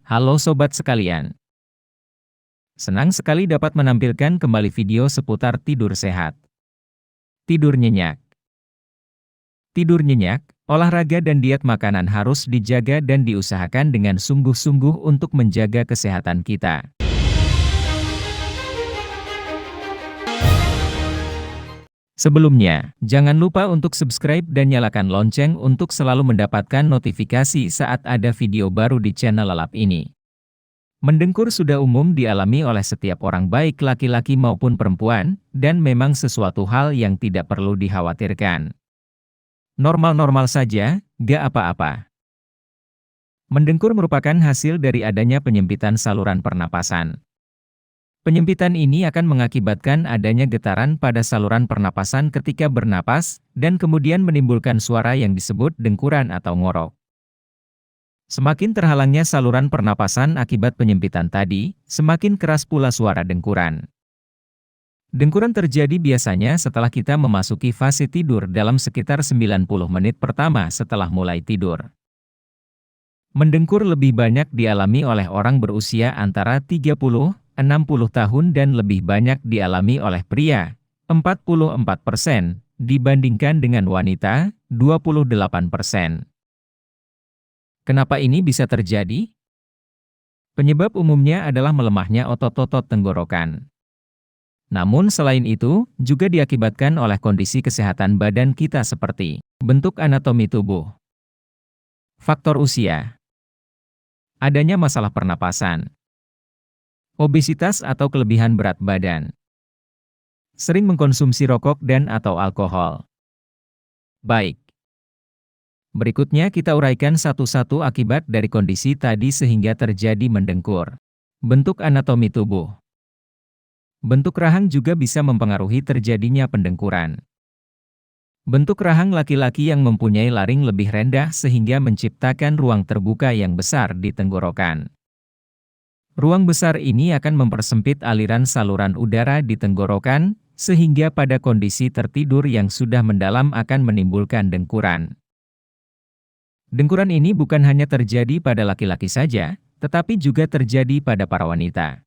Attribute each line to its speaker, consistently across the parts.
Speaker 1: Halo sobat sekalian, senang sekali dapat menampilkan kembali video seputar tidur sehat. Tidur nyenyak. Tidur nyenyak, olahraga dan diet makanan harus dijaga dan diusahakan dengan sungguh-sungguh untuk menjaga kesehatan kita. Sebelumnya, jangan lupa untuk subscribe dan nyalakan lonceng untuk selalu mendapatkan notifikasi saat ada video baru di channel Lalap ini. Mendengkur sudah umum dialami oleh setiap orang baik laki-laki maupun perempuan, dan memang sesuatu hal yang tidak perlu dikhawatirkan. Normal-normal saja, gak apa-apa. Mendengkur merupakan hasil dari adanya penyempitan saluran pernapasan. Penyempitan ini akan mengakibatkan adanya getaran pada saluran pernapasan ketika bernapas, dan kemudian menimbulkan suara yang disebut dengkuran atau ngorok. Semakin terhalangnya saluran pernapasan akibat penyempitan tadi, semakin keras pula suara dengkuran. Dengkuran terjadi biasanya setelah kita memasuki fase tidur dalam sekitar 90 menit pertama setelah mulai tidur. Mendengkur lebih banyak dialami oleh orang berusia antara 30-60 tahun dan lebih banyak dialami oleh pria, 44%, dibandingkan dengan wanita, 28%. Kenapa ini bisa terjadi? Penyebab umumnya adalah melemahnya otot-otot tenggorokan. Namun selain itu, juga diakibatkan oleh kondisi kesehatan badan kita seperti bentuk anatomi tubuh, faktor usia, adanya masalah pernapasan, obesitas atau kelebihan berat badan, sering mengkonsumsi rokok dan atau alkohol. Baik. Berikutnya kita uraikan satu-satu akibat dari kondisi tadi sehingga terjadi mendengkur. Bentuk anatomi tubuh. Bentuk rahang juga bisa mempengaruhi terjadinya pendengkuran. Bentuk rahang laki-laki yang mempunyai laring lebih rendah sehingga menciptakan ruang terbuka yang besar di tenggorokan. Ruang besar ini akan mempersempit aliran saluran udara di tenggorokan, sehingga pada kondisi tertidur yang sudah mendalam akan menimbulkan dengkuran. Dengkuran ini bukan hanya terjadi pada laki-laki saja, tetapi juga terjadi pada para wanita.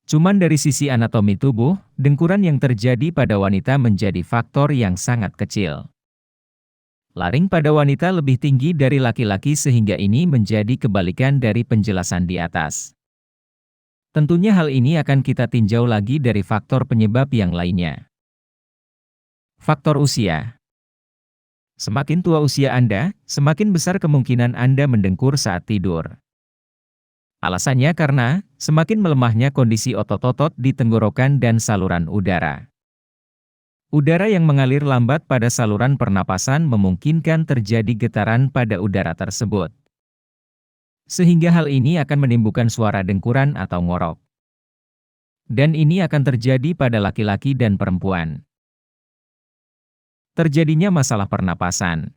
Speaker 1: Cuman dari sisi anatomi tubuh, dengkuran yang terjadi pada wanita menjadi faktor yang sangat kecil. Laring pada wanita lebih tinggi dari laki-laki sehingga ini menjadi kebalikan dari penjelasan di atas. Tentunya hal ini akan kita tinjau lagi dari faktor penyebab yang lainnya. Faktor usia. Semakin tua usia Anda, semakin besar kemungkinan Anda mendengkur saat tidur. Alasannya karena semakin melemahnya kondisi otot-otot di tenggorokan dan saluran udara. Udara yang mengalir lambat pada saluran pernapasan memungkinkan terjadi getaran pada udara tersebut. Sehingga hal ini akan menimbulkan suara dengkuran atau ngorok. Dan ini akan terjadi pada laki-laki dan perempuan. Terjadinya masalah pernapasan.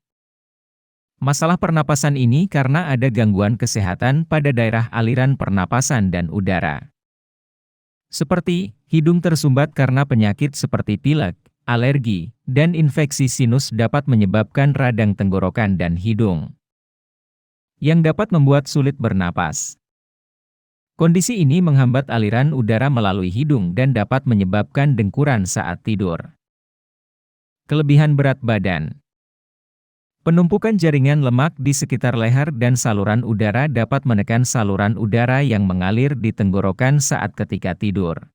Speaker 1: Masalah pernapasan ini karena ada gangguan kesehatan pada daerah aliran pernapasan dan udara. Seperti, hidung tersumbat karena penyakit seperti pilek, alergi, dan infeksi sinus dapat menyebabkan radang tenggorokan dan hidung, yang dapat membuat sulit bernapas. Kondisi ini menghambat aliran udara melalui hidung dan dapat menyebabkan dengkuran saat tidur. Kelebihan berat badan. Penumpukan jaringan lemak di sekitar leher dan saluran udara dapat menekan saluran udara yang mengalir di tenggorokan saat ketika tidur.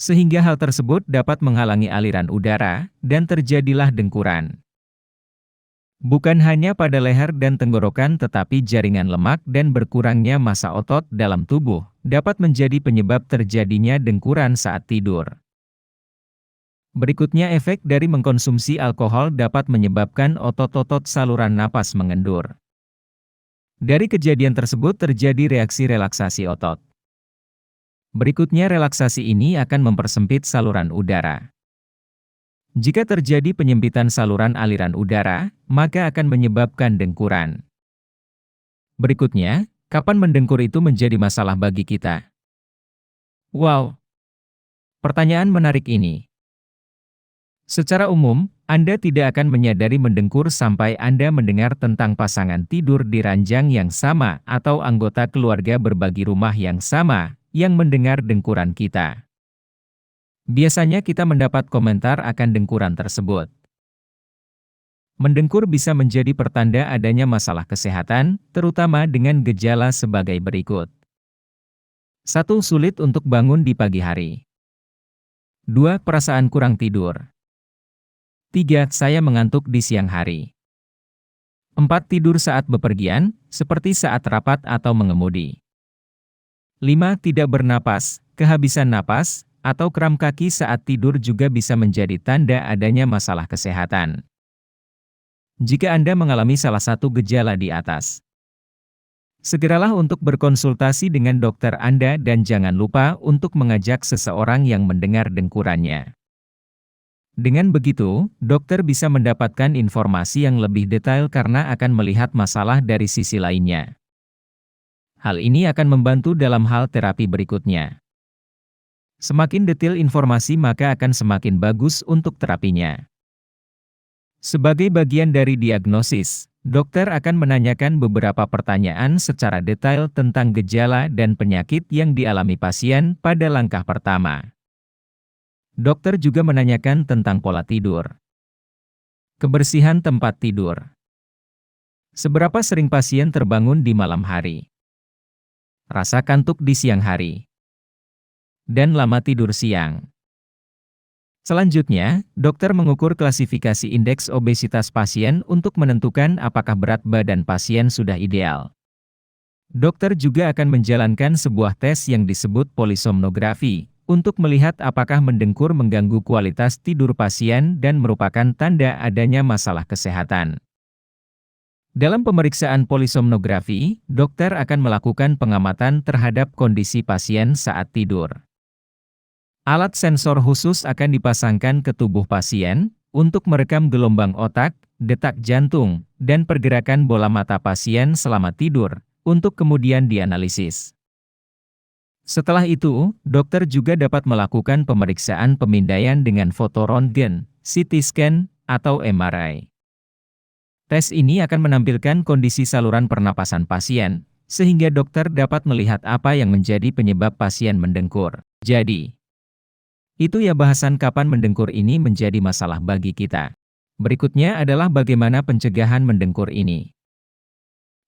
Speaker 1: Sehingga hal tersebut dapat menghalangi aliran udara, dan terjadilah dengkuran. Bukan hanya pada leher dan tenggorokan tetapi jaringan lemak dan berkurangnya massa otot dalam tubuh, dapat menjadi penyebab terjadinya dengkuran saat tidur. Berikutnya efek dari mengkonsumsi alkohol dapat menyebabkan otot-otot saluran napas mengendur. Dari kejadian tersebut terjadi reaksi relaksasi otot. Berikutnya relaksasi ini akan mempersempit saluran udara. Jika terjadi penyempitan saluran aliran udara, maka akan menyebabkan dengkuran. Berikutnya, kapan mendengkur itu menjadi masalah bagi kita? Wow! Pertanyaan menarik ini. Secara umum, Anda tidak akan menyadari mendengkur sampai Anda mendengar tentang pasangan tidur di ranjang yang sama atau anggota keluarga berbagi rumah yang sama yang mendengar dengkuran kita. Biasanya kita mendapat komentar akan dengkuran tersebut. Mendengkur bisa menjadi pertanda adanya masalah kesehatan, terutama dengan gejala sebagai berikut. 1. Sulit untuk bangun di pagi hari. 2. Perasaan kurang tidur. 3. Saya mengantuk di siang hari. 4. Tidur saat bepergian, seperti saat rapat atau mengemudi. 5. Tidak bernapas, kehabisan napas, atau kram kaki saat tidur juga bisa menjadi tanda adanya masalah kesehatan. Jika Anda mengalami salah satu gejala di atas, segeralah untuk berkonsultasi dengan dokter Anda dan jangan lupa untuk mengajak seseorang yang mendengar dengkurannya. Dengan begitu, dokter bisa mendapatkan informasi yang lebih detail karena akan melihat masalah dari sisi lainnya. Hal ini akan membantu dalam hal terapi berikutnya. Semakin detail informasi maka akan semakin bagus untuk terapinya. Sebagai bagian dari diagnosis, dokter akan menanyakan beberapa pertanyaan secara detail tentang gejala dan penyakit yang dialami pasien pada langkah pertama. Dokter juga menanyakan tentang pola tidur, kebersihan tempat tidur, seberapa sering pasien terbangun di malam hari, rasa kantuk di siang hari, dan lama tidur siang. Selanjutnya, dokter mengukur klasifikasi indeks obesitas pasien untuk menentukan apakah berat badan pasien sudah ideal. Dokter juga akan menjalankan sebuah tes yang disebut polisomnografi, untuk melihat apakah mendengkur mengganggu kualitas tidur pasien dan merupakan tanda adanya masalah kesehatan. Dalam pemeriksaan polisomnografi, dokter akan melakukan pengamatan terhadap kondisi pasien saat tidur. Alat sensor khusus akan dipasangkan ke tubuh pasien, untuk merekam gelombang otak, detak jantung, dan pergerakan bola mata pasien selama tidur, untuk kemudian dianalisis. Setelah itu, dokter juga dapat melakukan pemeriksaan pemindaian dengan foto röntgen, CT scan, atau MRI. Tes ini akan menampilkan kondisi saluran pernapasan pasien, sehingga dokter dapat melihat apa yang menjadi penyebab pasien mendengkur. Jadi, itu ya bahasan kapan mendengkur ini menjadi masalah bagi kita. Berikutnya adalah bagaimana pencegahan mendengkur ini.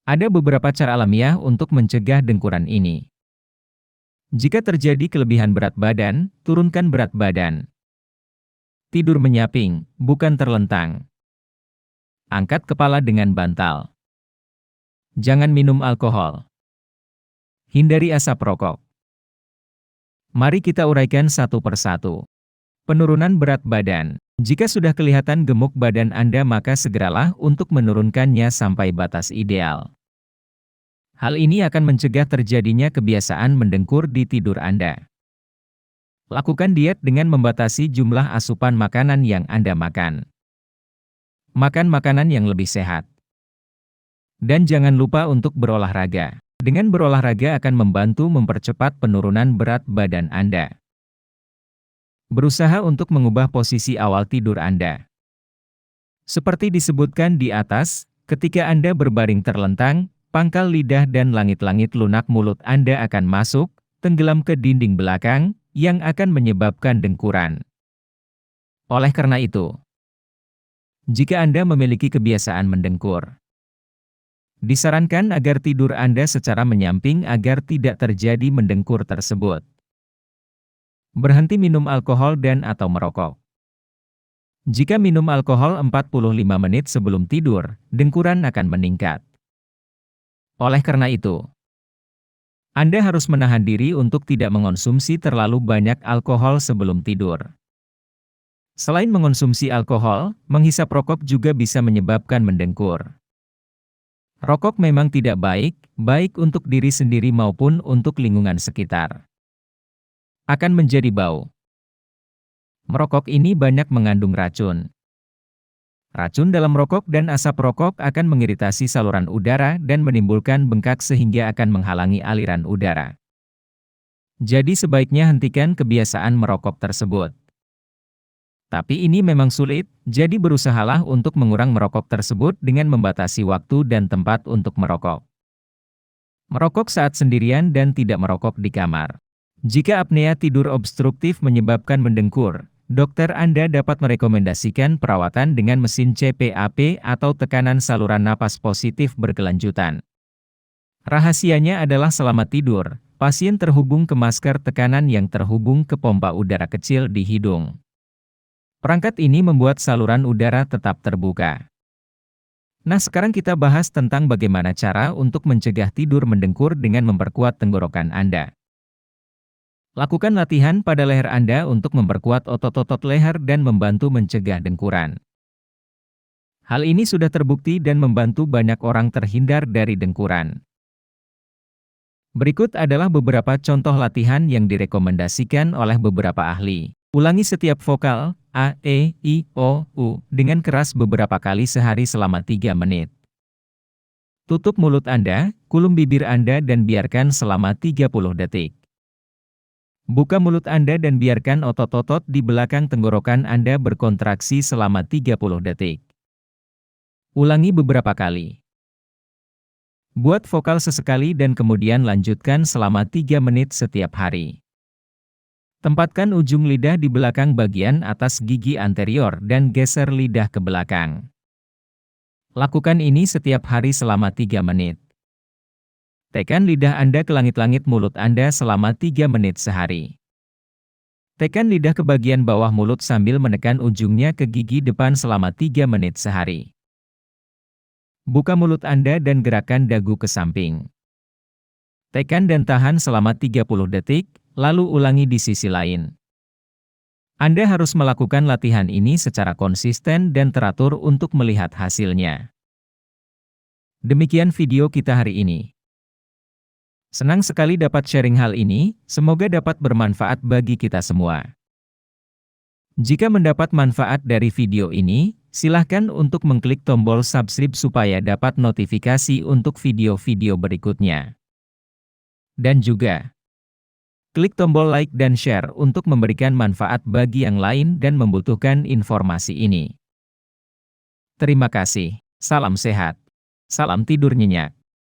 Speaker 1: Ada beberapa cara alamiah untuk mencegah dengkuran ini. Jika terjadi kelebihan berat badan, turunkan berat badan. Tidur menyamping, bukan terlentang. Angkat kepala dengan bantal. Jangan minum alkohol. Hindari asap rokok. Mari kita uraikan satu persatu. Penurunan berat badan. Jika sudah kelihatan gemuk badan Anda maka segeralah untuk menurunkannya sampai batas ideal. Hal ini akan mencegah terjadinya kebiasaan mendengkur di tidur Anda. Lakukan diet dengan membatasi jumlah asupan makanan yang Anda makan. Makan makanan yang lebih sehat. Dan jangan lupa untuk berolahraga. Dengan berolahraga akan membantu mempercepat penurunan berat badan Anda. Berusaha untuk mengubah posisi awal tidur Anda. Seperti disebutkan di atas, ketika Anda berbaring terlentang, pangkal lidah dan langit-langit lunak mulut Anda akan masuk, tenggelam ke dinding belakang, yang akan menyebabkan dengkuran. Oleh karena itu, jika Anda memiliki kebiasaan mendengkur, disarankan agar tidur Anda secara menyamping agar tidak terjadi mendengkur tersebut. Berhenti minum alkohol dan atau merokok. Jika minum alkohol 45 menit sebelum tidur, dengkuran akan meningkat. Oleh karena itu, Anda harus menahan diri untuk tidak mengonsumsi terlalu banyak alkohol sebelum tidur. Selain mengonsumsi alkohol, menghisap rokok juga bisa menyebabkan mendengkur. Rokok memang tidak baik, baik untuk diri sendiri maupun untuk lingkungan sekitar. Akan menjadi bau. Merokok ini banyak mengandung racun. Racun dalam rokok dan asap rokok akan mengiritasi saluran udara dan menimbulkan bengkak sehingga akan menghalangi aliran udara. Jadi sebaiknya hentikan kebiasaan merokok tersebut. Tapi ini memang sulit, jadi berusahalah untuk mengurangi merokok tersebut dengan membatasi waktu dan tempat untuk merokok. Merokok saat sendirian dan tidak merokok di kamar. Jika apnea tidur obstruktif menyebabkan mendengkur, dokter Anda dapat merekomendasikan perawatan dengan mesin CPAP atau tekanan saluran napas positif berkelanjutan. Rahasianya adalah selama tidur, pasien terhubung ke masker tekanan yang terhubung ke pompa udara kecil di hidung. Perangkat ini membuat saluran udara tetap terbuka. Nah, sekarang kita bahas tentang bagaimana cara untuk mencegah tidur mendengkur dengan memperkuat tenggorokan Anda. Lakukan latihan pada leher Anda untuk memperkuat otot-otot leher dan membantu mencegah dengkuran. Hal ini sudah terbukti dan membantu banyak orang terhindar dari dengkuran. Berikut adalah beberapa contoh latihan yang direkomendasikan oleh beberapa ahli. Ulangi setiap vokal A, E, I, O, U dengan keras beberapa kali sehari selama 3 menit. Tutup mulut Anda, kulum bibir Anda dan biarkan selama 30 detik. Buka mulut Anda dan biarkan otot-otot di belakang tenggorokan Anda berkontraksi selama 30 detik. Ulangi beberapa kali. Buat vokal sesekali dan kemudian lanjutkan selama 3 menit setiap hari. Tempatkan ujung lidah di belakang bagian atas gigi anterior dan geser lidah ke belakang. Lakukan ini setiap hari selama 3 menit. Tekan lidah Anda ke langit-langit mulut Anda selama 3 menit sehari. Tekan lidah ke bagian bawah mulut sambil menekan ujungnya ke gigi depan selama 3 menit sehari. Buka mulut Anda dan gerakan dagu ke samping. Tekan dan tahan selama 30 detik, lalu ulangi di sisi lain. Anda harus melakukan latihan ini secara konsisten dan teratur untuk melihat hasilnya. Demikian video kita hari ini. Senang sekali dapat sharing hal ini, semoga dapat bermanfaat bagi kita semua. Jika mendapat manfaat dari video ini, silahkan untuk mengklik tombol subscribe supaya dapat notifikasi untuk video-video berikutnya. Dan juga, klik tombol like dan share untuk memberikan manfaat bagi yang lain dan membutuhkan informasi ini. Terima kasih, salam sehat, salam tidur nyenyak.